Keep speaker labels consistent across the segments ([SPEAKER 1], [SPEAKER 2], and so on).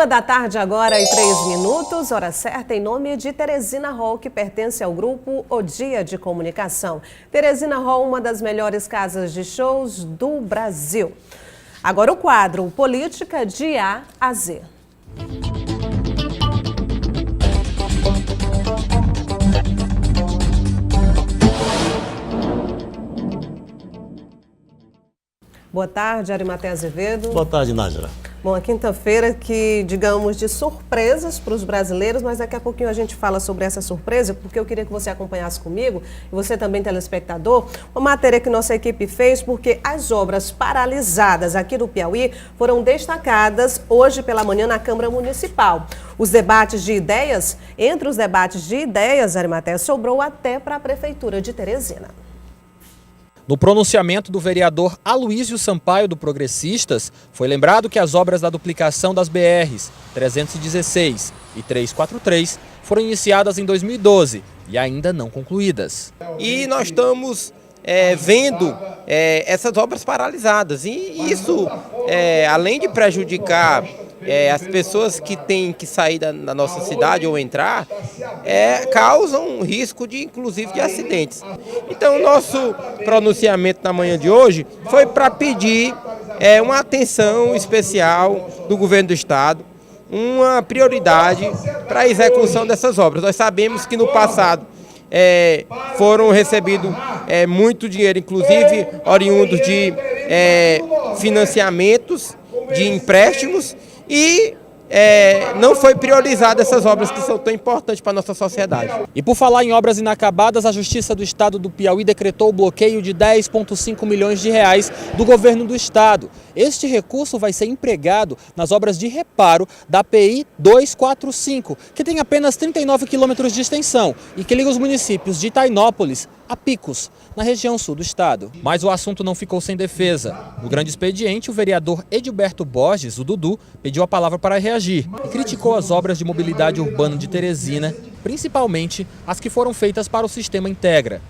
[SPEAKER 1] 1h da tarde agora e 3 minutos, hora certa, em nome de Teresina Hall, que pertence ao grupo O Dia de Comunicação. Teresina Hall, uma das melhores casas de shows do Brasil. Agora o quadro Política de A a Z. Boa tarde, Arimatea Azevedo.
[SPEAKER 2] Boa tarde, Nájera.
[SPEAKER 1] Bom, a quinta-feira que, digamos, de surpresas para os brasileiros, mas daqui a pouquinho a gente fala sobre essa surpresa, porque eu queria que você acompanhasse comigo, e você também, telespectador, uma matéria que nossa equipe fez, porque as obras paralisadas aqui do Piauí foram destacadas hoje pela manhã na Câmara Municipal. Os debates de ideias, entre os debates de ideias, Arimatea, sobrou até para a Prefeitura de Teresina.
[SPEAKER 3] No pronunciamento do vereador Aloísio Sampaio, do Progressistas, foi lembrado que as obras da duplicação das BRs 316 e 343 foram iniciadas em 2012 e ainda não concluídas.
[SPEAKER 4] E nós estamos vendo essas obras paralisadas. E isso, além de prejudicar as pessoas que têm que sair da nossa cidade ou entrar, causam um risco inclusive de acidentes. Então, o nosso pronunciamento na manhã de hoje foi para pedir uma atenção especial do governo do estado, uma prioridade para a execução dessas obras. Nós sabemos que no passado foram recebidos muito dinheiro, inclusive oriundos de financiamentos, de empréstimos, e não foi priorizada essas obras que são tão importantes para a nossa sociedade.
[SPEAKER 3] E por falar em obras inacabadas, a Justiça do Estado do Piauí decretou o bloqueio de 10,5 milhões de reais do governo do estado. Este recurso vai ser empregado nas obras de reparo da PI 245, que tem apenas 39 quilômetros de extensão e que liga os municípios de Itainópolis a Picos, na região sul do estado. Mas o assunto não ficou sem defesa. No grande expediente, o vereador Edilberto Borges, o Dudu, pediu a palavra para reagir e criticou as obras de mobilidade urbana de Teresina, principalmente as que foram feitas para o sistema Integra.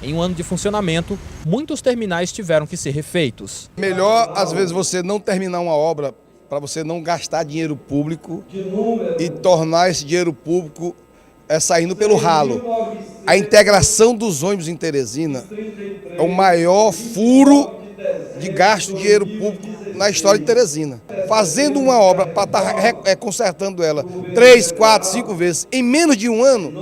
[SPEAKER 3] Em um ano de funcionamento, muitos terminais tiveram que ser refeitos.
[SPEAKER 5] Melhor, às vezes, você não terminar uma obra para você não gastar dinheiro público e tornar esse dinheiro público saindo pelo ralo. A integração dos ônibus em Teresina é o maior furo de gasto de dinheiro público na história de Teresina. Fazendo uma obra para estar consertando ela 3, 4, 5 vezes em menos de um ano,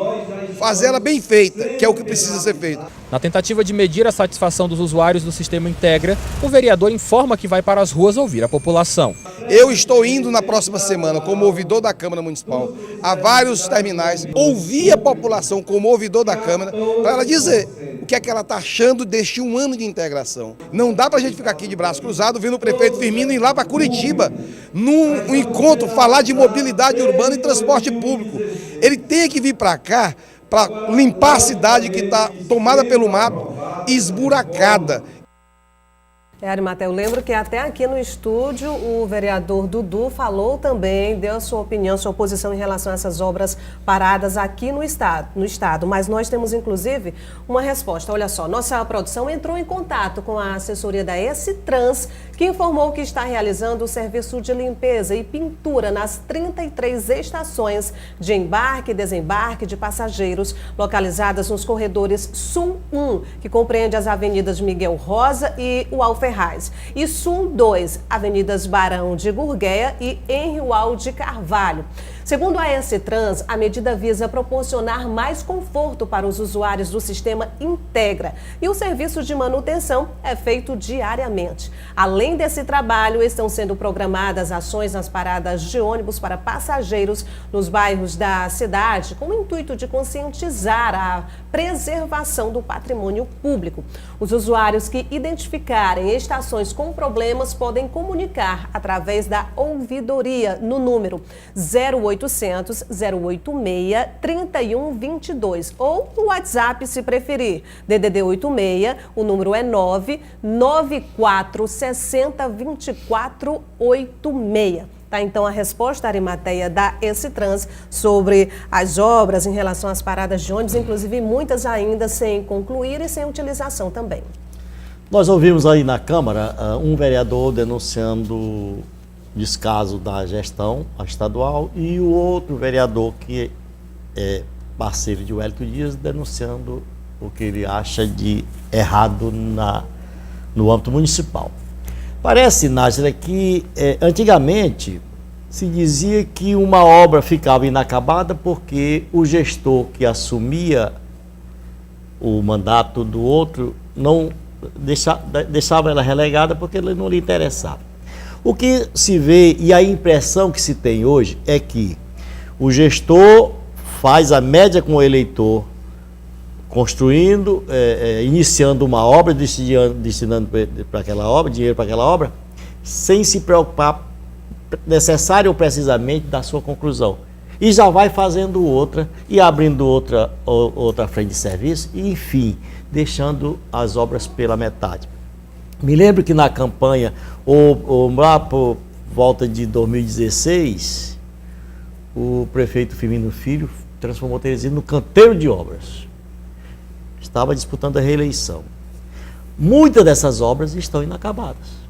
[SPEAKER 5] fazer ela bem feita, que é o que precisa ser feito.
[SPEAKER 3] Na tentativa de medir a satisfação dos usuários do sistema Integra, o vereador informa que vai para as ruas ouvir a população.
[SPEAKER 5] Eu estou indo na próxima semana como ouvidor da Câmara Municipal a vários terminais, ouvir a população como ouvidor da Câmara, para ela dizer o que é que ela está achando deste um ano de integração. Não dá para a gente ficar aqui de braço cruzado vendo o prefeito Firmino ir lá para Curitiba, num encontro, falar de mobilidade urbana e transporte público. Ele tem que vir para cá para limpar a cidade que está tomada pelo mato e esburacada.
[SPEAKER 1] Arimatea, eu lembro que até aqui no estúdio o vereador Dudu falou também, deu a sua opinião, sua posição em relação a essas obras paradas aqui no estado. Mas nós temos, inclusive, uma resposta. Olha só, nossa produção entrou em contato com a assessoria da S-Trans, que informou que está realizando o serviço de limpeza e pintura nas 33 estações de embarque e desembarque de passageiros localizadas nos corredores Sul 1, que compreende as avenidas Miguel Rosa e o Alferraz. E Sul 2, avenidas Barão de Gurgueia e Henriual de Carvalho. Segundo a S-Trans, a medida visa proporcionar mais conforto para os usuários do sistema Integra e o serviço de manutenção é feito diariamente. Além desse trabalho, estão sendo programadas ações nas paradas de ônibus para passageiros nos bairros da cidade, com o intuito de conscientizar a preservação do patrimônio público. Os usuários que identificarem estações com problemas podem comunicar através da ouvidoria no número 0800 086 3122 ou no WhatsApp se preferir, DDD 86, o número é 994 60 24 86. Tá, então, a resposta, Arimatea, da S-Trans sobre as obras em relação às paradas de ônibus, inclusive muitas ainda sem concluir e sem utilização também.
[SPEAKER 2] Nós ouvimos aí na Câmara um vereador denunciando descaso da gestão estadual, e o outro vereador que é parceiro de Wellington Dias denunciando o que ele acha de errado no âmbito municipal. Parece, Nájila, que antigamente se dizia que uma obra ficava inacabada porque o gestor que assumia o mandato do outro não deixava ela relegada porque ele não lhe interessava. O que se vê e a impressão que se tem hoje é que o gestor faz a média com o eleitor, construindo, iniciando uma obra, destinando para aquela obra, dinheiro para aquela obra, sem se preocupar necessário ou precisamente da sua conclusão. E já vai fazendo outra e abrindo outra frente de serviço e, enfim, deixando as obras pela metade. Me lembro que na campanha, lá por volta de 2016, o prefeito Firmino Filho transformou Teresina no canteiro de obras. Estava disputando a reeleição. Muitas dessas obras estão inacabadas.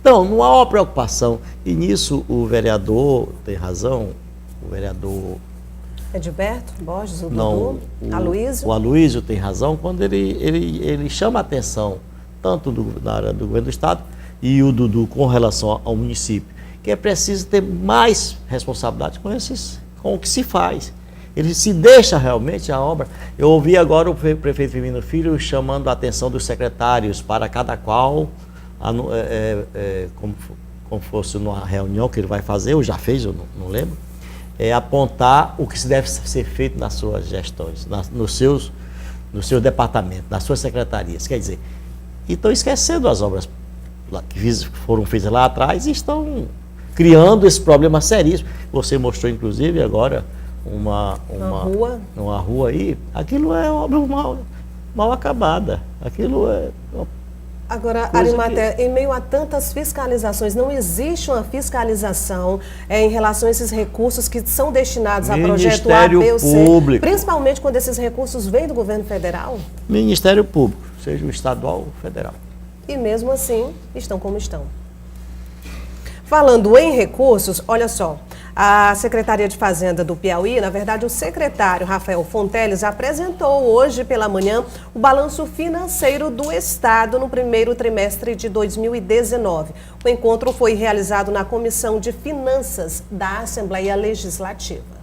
[SPEAKER 2] Então, não há uma preocupação. E nisso o vereador tem razão, o vereador...
[SPEAKER 1] Edilberto Borges, o
[SPEAKER 2] não,
[SPEAKER 1] Dudu, Aloysio.
[SPEAKER 2] O Aloysio tem razão quando ele chama a atenção, tanto na área do governo do Estado e o Dudu com relação ao município, que é preciso ter mais responsabilidade com o que se faz. Ele se deixa realmente a obra. Eu ouvi agora o prefeito Firmino Filho chamando a atenção dos secretários para cada qual, como fosse numa reunião que ele vai fazer, ou já fez, eu não lembro, apontar o que se deve ser feito nas suas gestões, nos seus departamentos, nas suas secretarias. Quer dizer, estão esquecendo as obras que foram feitas lá atrás e estão criando esse problema seríssimo. Você mostrou, inclusive, agora uma rua aí. Aquilo é obra mal acabada. Aquilo é...
[SPEAKER 1] Agora, Arimatea, em meio a tantas fiscalizações, não existe uma fiscalização em relação a esses recursos que são destinados a projeto A, B ou C,
[SPEAKER 2] Público.
[SPEAKER 1] Principalmente quando esses recursos vêm do governo federal?
[SPEAKER 2] Ministério Público, seja o estadual ou federal.
[SPEAKER 1] E mesmo assim, estão como estão. Falando em recursos, olha só, a Secretaria de Fazenda do Piauí, na verdade o secretário Rafael Fonteles, apresentou hoje pela manhã o balanço financeiro do Estado no primeiro trimestre de 2019. O encontro foi realizado na Comissão de Finanças da Assembleia Legislativa.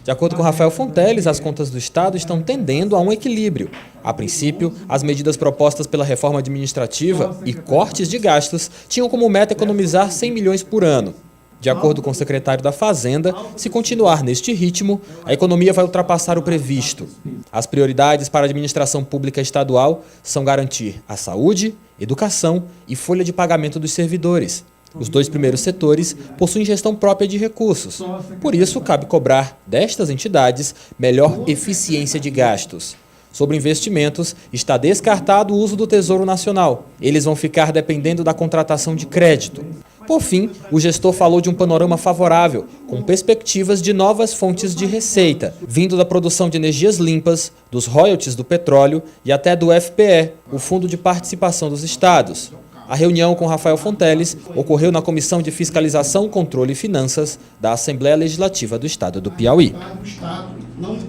[SPEAKER 3] De acordo com Rafael Fonteles, as contas do Estado estão tendendo a um equilíbrio. A princípio, as medidas propostas pela reforma administrativa e cortes de gastos tinham como meta economizar 100 milhões por ano. De acordo com o secretário da Fazenda, se continuar neste ritmo, a economia vai ultrapassar o previsto. As prioridades para a administração pública estadual são garantir a saúde, educação e folha de pagamento dos servidores. Os dois primeiros setores possuem gestão própria de recursos. Por isso, cabe cobrar destas entidades melhor eficiência de gastos. Sobre investimentos, está descartado o uso do Tesouro Nacional. Eles vão ficar dependendo da contratação de crédito. Por fim, o gestor falou de um panorama favorável, com perspectivas de novas fontes de receita, vindo da produção de energias limpas, dos royalties do petróleo e até do FPE, o Fundo de Participação dos Estados. A reunião com Rafael Fonteles ocorreu na Comissão de Fiscalização, Controle e Finanças da Assembleia Legislativa do Estado do Piauí.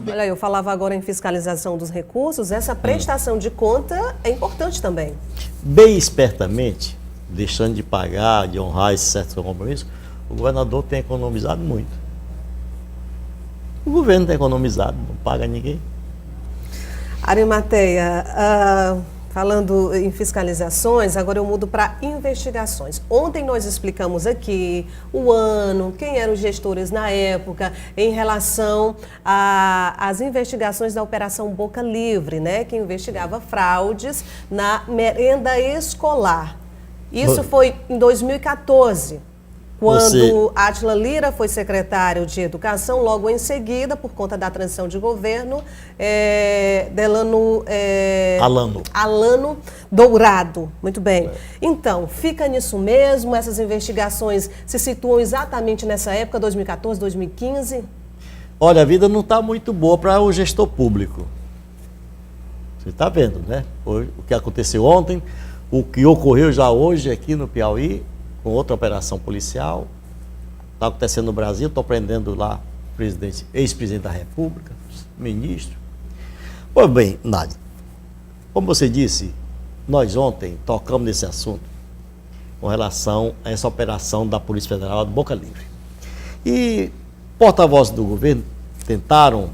[SPEAKER 1] Olha, eu falava agora em fiscalização dos recursos, essa prestação de conta é importante também.
[SPEAKER 2] Bem espertamente, deixando de pagar, de honrar esse certo compromisso, o governador tem economizado muito. O governo tem economizado, não paga ninguém.
[SPEAKER 1] Arimatea, falando em fiscalizações, agora eu mudo para investigações. Ontem nós explicamos aqui o ano, quem eram os gestores na época, em relação às investigações da Operação Boca Livre, né, que investigava fraudes na merenda escolar. Isso foi em 2014. Quando Átila Lira foi secretário de Educação, logo em seguida, por conta da transição de governo, Alano Dourado. Muito bem. Então, fica nisso mesmo? Essas investigações se situam exatamente nessa época, 2014, 2015?
[SPEAKER 2] Olha, a vida não está muito boa para o gestor público. Você está vendo, né? O que aconteceu ontem, o que ocorreu já hoje aqui no Piauí, com outra operação policial. Está acontecendo no Brasil, estou prendendo lá o ex-presidente da República, ministro. Pois bem, Nádia, como você disse, nós ontem tocamos nesse assunto com relação a essa operação da Polícia Federal de Boca Livre. E porta-vozes do governo tentaram,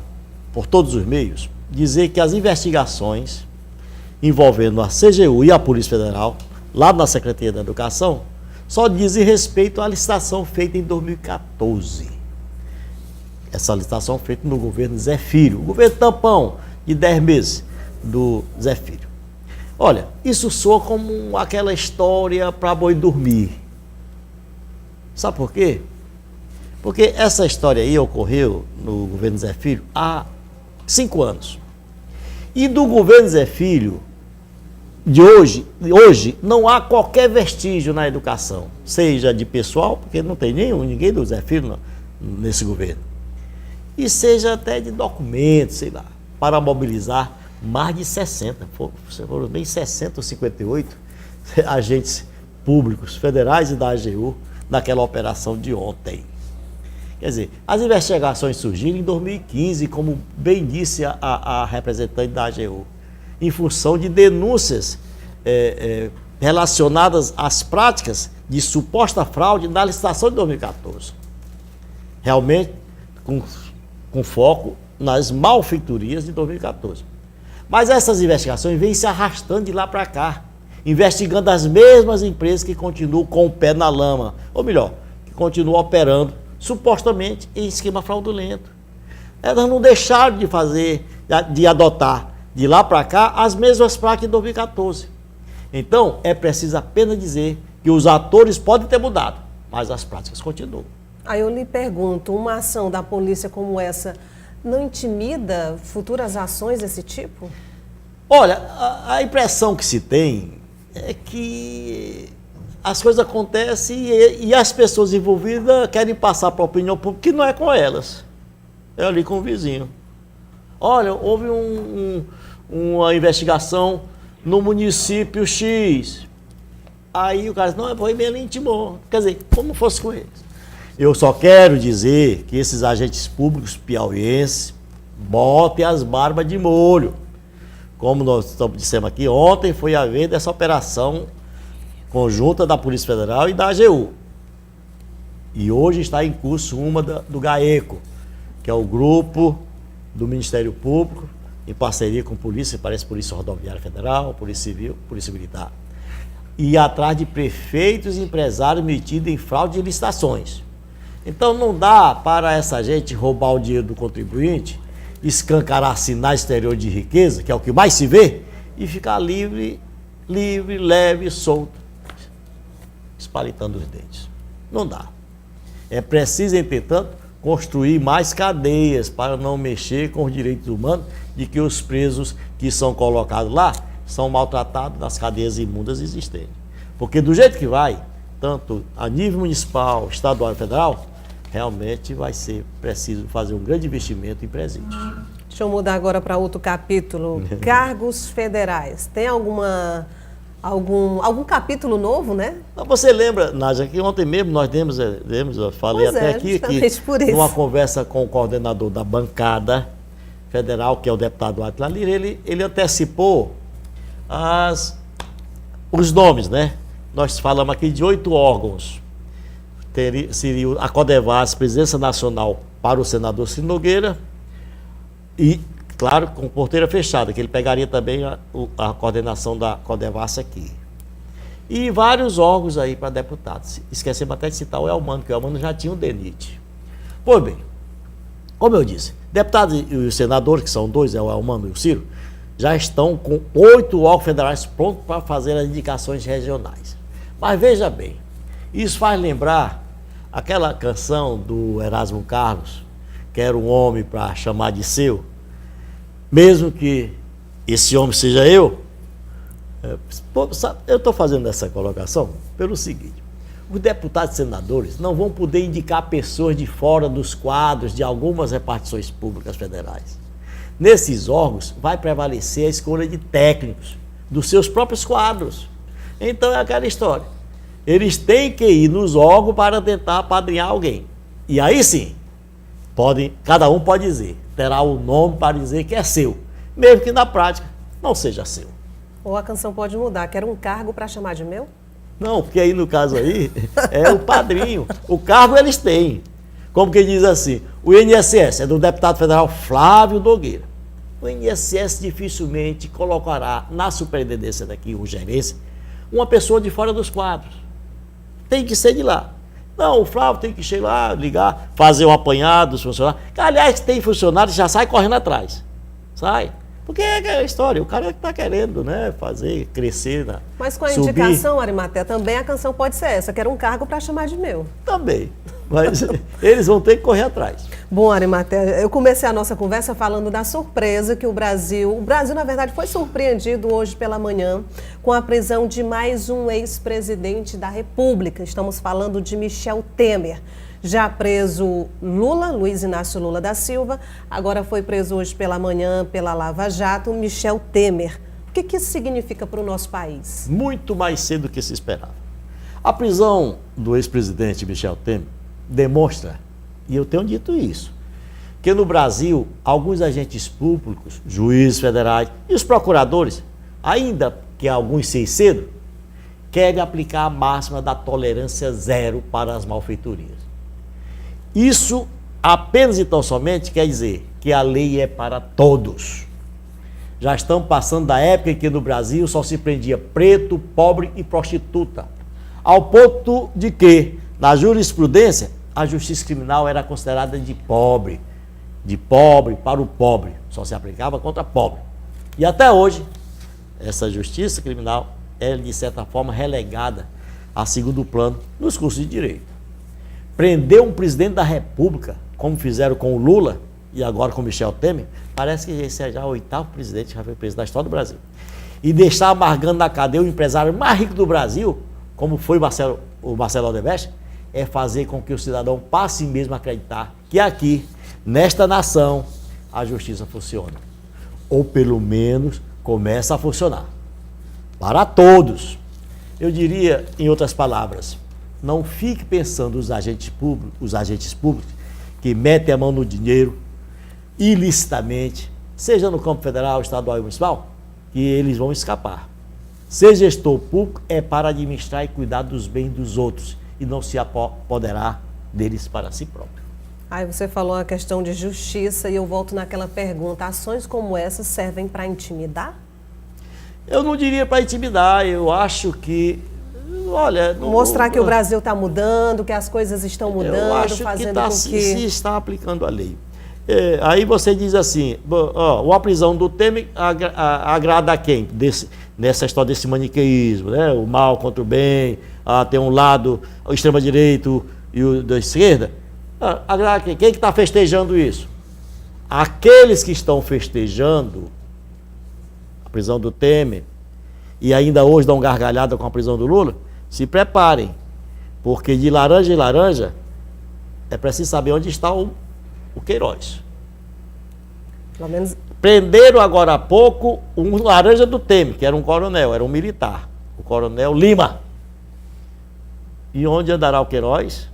[SPEAKER 2] por todos os meios, dizer que as investigações envolvendo a CGU e a Polícia Federal, lá na Secretaria da Educação, só dizem respeito à licitação feita em 2014. Essa licitação feita no governo Zé Filho, o governo tampão de 10 meses do Zé Filho. Olha, isso soa como aquela história para boi dormir. Sabe por quê? Porque essa história aí ocorreu no governo Zé Filho há 5 anos. E do governo Zé Filho, de hoje não há qualquer vestígio na educação, seja de pessoal, porque não tem ninguém do Zé Filho nesse governo, e seja até de documentos, sei lá, para mobilizar mais de 60, foram bem 60 ou 58 agentes públicos, federais e da AGU, naquela operação de ontem. Quer dizer, as investigações surgiram em 2015, como bem disse a representante da AGU, em função de denúncias relacionadas às práticas de suposta fraude na licitação de 2014. Realmente, com foco nas malfeitorias de 2014. Mas essas investigações vêm se arrastando de lá para cá, investigando as mesmas empresas que continuam com o pé na lama, ou melhor, que continuam operando supostamente em esquema fraudulento. Elas não deixaram de adotar de lá para cá as mesmas práticas de 2014. Então, é preciso apenas dizer que os atores podem ter mudado, mas as práticas continuam.
[SPEAKER 1] Aí eu lhe pergunto, uma ação da polícia como essa não intimida futuras ações desse tipo?
[SPEAKER 2] Olha, a impressão que se tem é que as coisas acontecem e as pessoas envolvidas querem passar para a opinião pública que não é com elas. É ali com o vizinho. Olha, houve uma investigação no município X. Aí o cara diz, não, foi bem, ele intimou. Quer dizer, como fosse com eles. Eu só quero dizer que esses agentes públicos piauienses botem as barbas de molho. Como nós dissemos aqui, ontem foi a vez dessa operação conjunta da Polícia Federal e da AGU. E hoje está em curso uma do GAECO, que é o grupo do Ministério Público, em parceria com polícia, parece Polícia Rodoviária Federal, Polícia Civil, Polícia Militar, e atrás de prefeitos e empresários metidos em fraude de licitações. Então não dá para essa gente roubar o dinheiro do contribuinte, escancarar sinais exteriores de riqueza, que é o que mais se vê, e ficar livre, leve, solto, espalitando os dentes. Não dá. É preciso, entretanto, construir mais cadeias para não mexer com os direitos humanos de que os presos que são colocados lá são maltratados nas cadeias imundas existentes. Porque do jeito que vai, tanto a nível municipal, estadual e federal, realmente vai ser preciso fazer um grande investimento em presídios.
[SPEAKER 1] Deixa eu mudar agora para outro capítulo. Cargos federais. Tem algum capítulo novo, né?
[SPEAKER 2] Você lembra, Nádia, que ontem mesmo nós demos eu falei até aqui que numa conversa com o coordenador da bancada federal, que é o deputado Átila Lira, ele antecipou os nomes, né? Nós falamos aqui de 8 órgãos. Seria a Codevasf, Presidência Nacional para o senador Ciro Nogueira, e, claro, com porteira fechada, que ele pegaria também a coordenação da Codevasf aqui. E vários órgãos aí para deputados. Esquecemos até de citar o Elmano, que o Elmano já tinha um DENIT. Pois bem, como eu disse, deputados e os senadores, que são 2, é o Elmano e o Ciro, já estão com 8 órgãos federais prontos para fazer as indicações regionais. Mas veja bem, isso faz lembrar aquela canção do Erasmo Carlos, que era um homem para chamar de seu, mesmo que esse homem seja eu. Eu estou fazendo essa colocação pelo seguinte: os deputados e senadores não vão poder indicar pessoas de fora dos quadros de algumas repartições públicas federais. Nesses órgãos vai prevalecer a escolha de técnicos dos seus próprios quadros. Então é aquela história. Eles têm que ir nos órgãos para tentar apadrinhar alguém. E aí sim, cada um pode dizer, terá o nome para dizer que é seu, mesmo que na prática não seja seu.
[SPEAKER 1] Ou a canção pode mudar, quero um cargo para chamar de meu?
[SPEAKER 2] Não, porque aí no caso aí é o padrinho. O cargo eles têm. Como quem diz assim, o INSS é do deputado federal Flávio Nogueira. O INSS dificilmente colocará na superintendência daqui, o gerência, uma pessoa de fora dos quadros. Tem que ser de lá. Não, o Flávio tem que chegar lá, ligar, fazer um apanhado dos funcionários. Aliás, tem funcionário que já sai correndo atrás. Sai. Porque é a história, o cara que está querendo, né, fazer, crescer,
[SPEAKER 1] Mas com a
[SPEAKER 2] subir.
[SPEAKER 1] indicação, Arimatea, também a canção pode ser essa, quero um cargo para chamar de meu.
[SPEAKER 2] Também, mas eles vão ter que correr atrás.
[SPEAKER 1] Bom, Arimatea, eu comecei a nossa conversa falando da surpresa que o Brasil, na verdade, foi surpreendido hoje pela manhã com a prisão de mais um ex-presidente da República. Estamos falando de Michel Temer. Já preso Lula, Luiz Inácio Lula da Silva, agora foi preso hoje pela manhã pela Lava Jato, Michel Temer. O que isso significa para o nosso país?
[SPEAKER 2] Muito mais cedo do que se esperava. A prisão do ex-presidente Michel Temer demonstra, e eu tenho dito isso, que no Brasil, alguns agentes públicos, juízes federais e os procuradores, ainda que alguns sei cedo, querem aplicar a máxima da tolerância zero para as malfeitorias. Isso apenas e tão somente quer dizer que a lei é para todos. Já estamos passando da época em que no Brasil só se prendia preto, pobre e prostituta, ao ponto de que, na jurisprudência, a justiça criminal era considerada de pobre para o pobre, só se aplicava contra pobre. E até hoje, essa justiça criminal é, de certa forma, relegada a segundo plano nos cursos de direito. Prender um presidente da República, como fizeram com o Lula e agora com o Michel Temer, parece que esse é já o 8º presidente que já foi preso da história do Brasil. E deixar amargando na cadeia o empresário mais rico do Brasil, como foi o Marcelo Odebrecht, é fazer com que o cidadão passe mesmo a acreditar que aqui, nesta nação, a justiça funciona. Ou pelo menos começa a funcionar. Para todos. Eu diria, em outras palavras, não fique pensando os agentes públicos que metem a mão no dinheiro ilicitamente, seja no campo federal, estadual e municipal, que eles vão escapar. Ser gestor público é para administrar e cuidar dos bens dos outros e não se apoderar deles para si próprio.
[SPEAKER 1] Aí você falou a questão de justiça e eu volto naquela pergunta, ações como essa servem para intimidar?
[SPEAKER 2] Eu não diria para intimidar, eu acho que olha,
[SPEAKER 1] mostrar que o Brasil está mudando, que as coisas estão mudando,
[SPEAKER 2] eu acho
[SPEAKER 1] fazendo
[SPEAKER 2] que se está aplicando a lei. Aí você diz assim, a prisão do Temer agrada a quem? Nessa história desse maniqueísmo, né? O mal contra o bem, tem um lado, o extrema-direita e o da esquerda. Agrada a quem? Quem que está festejando isso? Aqueles que estão festejando a prisão do Temer e ainda hoje dão gargalhada com a prisão do Lula, se preparem, porque de laranja em laranja é preciso saber onde está o Queiroz.
[SPEAKER 1] Pelo menos...
[SPEAKER 2] Prenderam agora há pouco um laranja do Temer, que era um coronel, era um militar, o coronel Lima. E onde andará o Queiroz?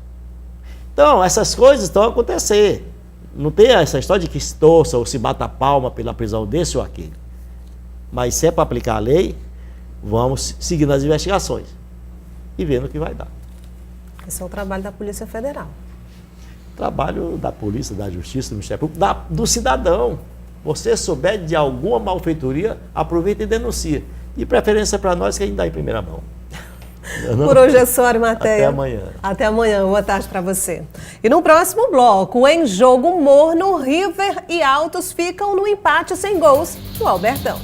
[SPEAKER 2] Então, essas coisas estão a acontecer. Não tem essa história de que se torça ou se bata a palma pela prisão desse ou aquele. Mas se é para aplicar a lei, vamos seguindo as investigações e vendo o que vai dar.
[SPEAKER 1] Esse é o trabalho da Polícia Federal.
[SPEAKER 2] Trabalho da polícia, da justiça, do Ministério Público, do cidadão. Você souber de alguma malfeitoria, aproveita e denuncia. De preferência para nós que ainda dá em primeira mão.
[SPEAKER 1] Por hoje é só, Arimatea.
[SPEAKER 2] Até amanhã.
[SPEAKER 1] Até amanhã. Boa tarde para você. E no próximo bloco, em jogo morno, River e Altos ficam no empate sem gols do Albertão.